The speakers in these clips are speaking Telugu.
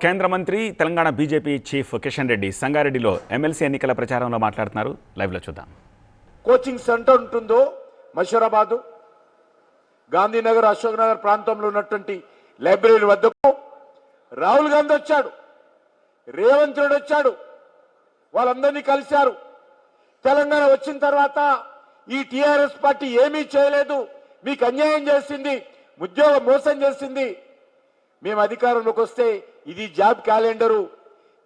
కేంద్ర మంత్రి తెలంగాణ బీజేపీ చీఫ్ కిషన్ రెడ్డి సంగారెడ్డిలో ఎమ్మెల్సీ ఎన్నికల ప్రచారంలో మాట్లాడుతున్నారు. లైవ్లో చూద్దాం. కోచింగ్ సెంటర్ ఉంటుందో మషూరాబాద్, గాంధీనగర్, అశోక్ నగర్ ప్రాంతంలో ఉన్నటువంటి లైబ్రరీ వద్దకు రాహుల్ గాంధీ వచ్చాడు, రేవంత్ రెడ్డి వచ్చాడు, వాళ్ళందరినీ కలిశారు. తెలంగాణ వచ్చిన తర్వాత ఈ టీఆర్ఎస్ పార్టీ ఏమీ చేయలేదు, మీకు అన్యాయం చేసింది, ఉద్యోగం మోసం చేసింది, మేము అధికారంలోకి వస్తే ఇది జాబ్ క్యాలెండరు,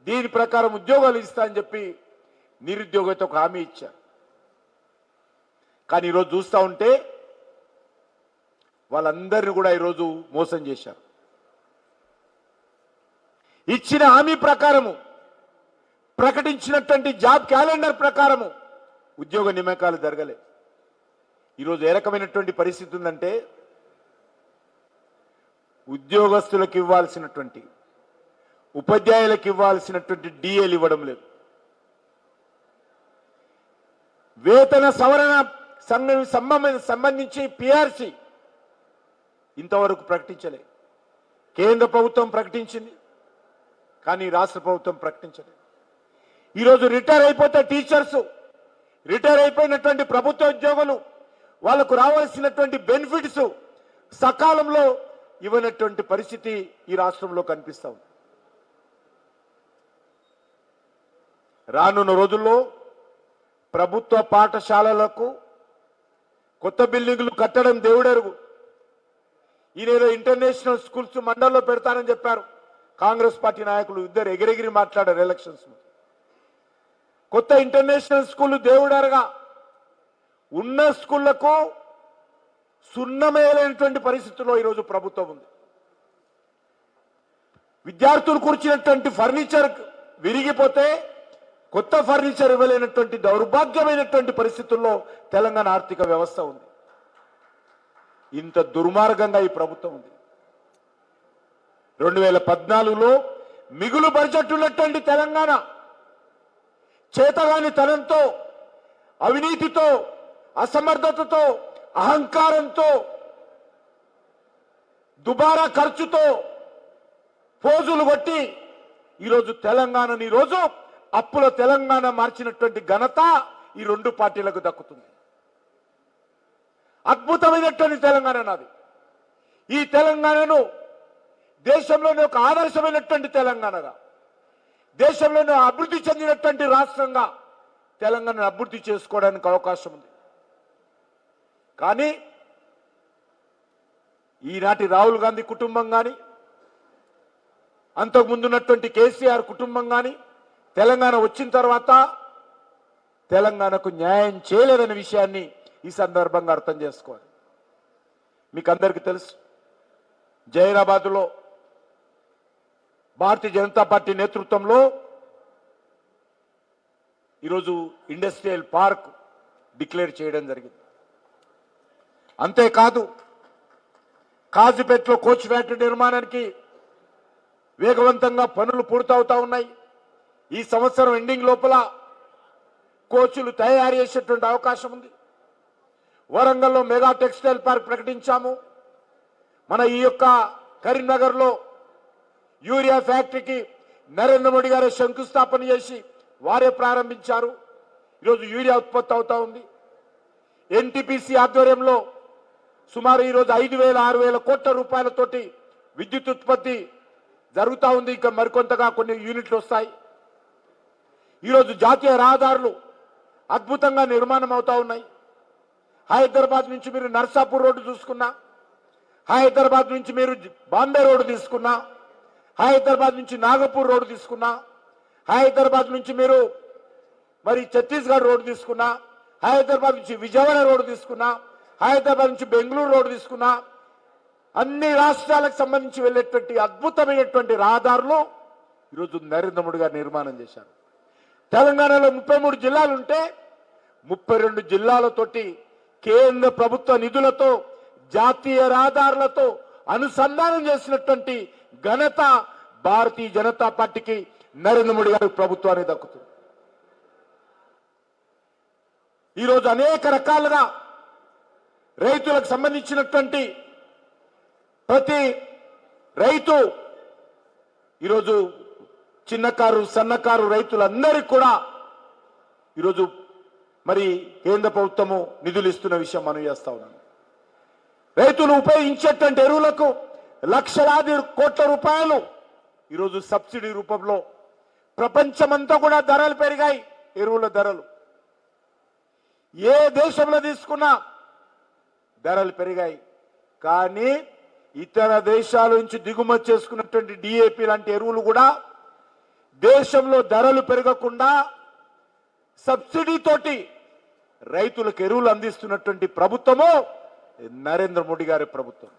దీని ప్రకారం ఉద్యోగాలు ఇస్తా అని చెప్పి నిరుద్యోగతో ఒక హామీ ఇచ్చారు. కానీ ఈరోజు చూస్తూ ఉంటే వాళ్ళందరినీ కూడా ఈరోజు మోసం చేశారు. ఇచ్చిన హామీ ప్రకారము, ప్రకటించినటువంటి జాబ్ క్యాలెండర్ ప్రకారము ఉద్యోగ నియామకాలు జరగలేదు. ఈరోజు ఏ రకమైనటువంటి పరిస్థితి ఉందంటే, ఉద్యోగస్తులకు ఇవ్వాల్సినటువంటి, ఉపాధ్యాయులకు ఇవ్వాల్సినటువంటి డిఏలు ఇవ్వడం లేదు, వేతన సవరణ సంబంధించి పిఆర్సి ఇంతవరకు ప్రకటించలేదు. కేంద్ర ప్రభుత్వం ప్రకటించింది కానీ రాష్ట్ర ప్రభుత్వం ప్రకటించలేదు. ఈరోజు రిటైర్ అయిపోతే టీచర్స్, రిటైర్ అయిపోయినటువంటి ప్రభుత్వ ఉద్యోగులు, వాళ్లకు రావాల్సినటువంటి బెనిఫిట్స్ సకాలంలో ఇవ్వనటువంటి పరిస్థితి ఈ రాష్ట్రంలో కనిపిస్తా ఉంది. రానున్న రోజుల్లో ప్రభుత్వ పాఠశాలలకు కొత్త బిల్డింగులు కట్టడం దేవుడెరుగు. ఈయనేదో ఇంటర్నేషనల్ స్కూల్స్ మండల్లో పెడతానని చెప్పారు. కాంగ్రెస్ పార్టీ నాయకులు ఇద్దరు ఎగిరెగిరి మాట్లాడారు ఎలక్షన్స్. కొత్త ఇంటర్నేషనల్ స్కూల్ దేవుడెరగా ఉన్న స్కూళ్లకు సున్నమేలైనటువంటి పరిస్థితుల్లో ఈరోజు ప్రభుత్వం ఉంది. విద్యార్థులు కూర్చున్నటువంటి ఫర్నిచర్ విరిగిపోతే కొత్త ఫర్నిచర్ ఇవ్వలేనటువంటి దౌర్భాగ్యమైనటువంటి పరిస్థితుల్లో తెలంగాణ ఆర్థిక వ్యవస్థ ఉంది. ఇంత దుర్మార్గంగా ఈ ప్రభుత్వం ఉంది. 2014లో మిగులు బడ్జెట్ ఉన్నటువంటి తెలంగాణ చేతగాని తనంతో, అవినీతితో, అసమర్థతతో, అహంకారంతో, దుబారా ఖర్చుతో పోజులు కొట్టి ఈరోజు తెలంగాణని ఈరోజు అప్పుల తెలంగాణ మార్చినటువంటి ఘనత ఈ రెండు పార్టీలకు దక్కుతుంది. అద్భుతమైనటువంటి తెలంగాణ నాది. ఈ తెలంగాణను దేశంలోనే ఒక ఆదర్శమైనటువంటి తెలంగాణగా, దేశంలోనే అభివృద్ధి చెందినటువంటి రాష్ట్రంగా తెలంగాణను అభివృద్ధి చేసుకోవడానికి అవకాశం ఉంది. కానీ ఈనాటి రాహుల్ గాంధీ కుటుంబం కానీ, అంతకుముందున్నటువంటి కేసీఆర్ కుటుంబం కానీ తెలంగాణ వచ్చిన తర్వాత తెలంగాణకు న్యాయం చేయలేదనే విషయాన్ని ఈ సందర్భంగా అర్థం చేసుకోవాలి. మీకు అందరికీ తెలుసు, జైరాబాద్లో భారతీయ జనతా పార్టీ నేతృత్వంలో ఈరోజు ఇండస్ట్రియల్ పార్క్ డిక్లేర్ చేయడం జరిగింది. అంతేకాదు, కాజీపేటలో కోచ్ ఫ్యాక్టరీ నిర్మాణానికి వేగవంతంగా పనులు పూర్తవుతా ఉన్నాయి. ఈ సంవత్సరం ఎండింగ్ లోపల కోచ్లు తయారు చేసేటువంటి అవకాశం ఉంది. వరంగల్లో మెగా టెక్స్టైల్ పార్క్ ప్రకటించాము. మన ఈ యొక్క కరీంనగర్లో యూరియా ఫ్యాక్టరీకి నరేంద్ర మోడీ గారు శంకుస్థాపన చేసి వారే ప్రారంభించారు. ఈరోజు యూరియా ఉత్పత్తి అవుతా ఉంది. ఎన్టీపీసీ ఆధ్వర్యంలో సుమారు ఈరోజు 5,000-6,000 కోట్ల రూపాయలతోటి విద్యుత్ ఉత్పత్తి జరుగుతూ ఉంది. ఇంకా మరికొంతగా కొన్ని యూనిట్లు వస్తాయి. ఈరోజు జాతీయ రహదారులు అద్భుతంగా నిర్మాణం అవుతా ఉన్నాయి. హైదరాబాద్ నుంచి మీరు నర్సాపూర్ రోడ్డు చూసుకున్నా, హైదరాబాద్ నుంచి మీరు బాంబే రోడ్డు తీసుకున్నా, హైదరాబాద్ నుంచి నాగపూర్ రోడ్డు తీసుకున్నా, హైదరాబాద్ నుంచి మీరు మరి ఛత్తీస్గఢ్ రోడ్డు తీసుకున్నా, హైదరాబాద్ నుంచి విజయవాడ రోడ్డు తీసుకున్నా, హైదరాబాద్ నుంచి బెంగళూరు రోడ్డు తీసుకున్నా, అన్ని రాష్ట్రాలకు సంబంధించి వెళ్ళేటువంటి అద్భుతమైనటువంటి రహదారులు ఈరోజు నరేంద్ర మోడీ గారు నిర్మాణం చేశారు. తెలంగాణలో 33 జిల్లాలుంటే 32 జిల్లాలతోటి కేంద్ర ప్రభుత్వ నిధులతో, జాతీయ రహదారులతో అనుసంధానం చేసినటువంటి ఘనత భారతీయ జనతా పార్టీకి, నరేంద్ర మోడీ గారి ప్రభుత్వానికి దక్కుతుంది. ఈరోజు అనేక రకాలుగా రైతులకు సంబంధించినటువంటి ప్రతి రైతు ఈరోజు చిన్నకారు సన్నకారు రైతులందరికీ కూడా ఈరోజు మరి కేంద్ర ప్రభుత్వము నిధులు ఇస్తున్న విషయం మనం చేస్తా ఉన్నాను. రైతులు ఉపయోగించేటువంటి ఎరువులకు లక్షలాది కోట్ల రూపాయలు ఈరోజు సబ్సిడీ రూపంలో ప్రపంచమంతా కూడా ధరలు పెరిగాయి. ఎరువుల ధరలు ఏ దేశంలో తీసుకున్నా ధరలు పెరిగాయి. కానీ ఇతర దేశాల నుంచి దిగుమతి చేసుకున్నటువంటి డిఏపి లాంటి ఎరువులు కూడా దేశంలో ధరలు పెరగకుండా సబ్సిడీ తోటి రైతులకు ఎరువులు అందిస్తున్నటువంటి ప్రభుత్వము నరేంద్ర మోడీ గారి ప్రభుత్వం.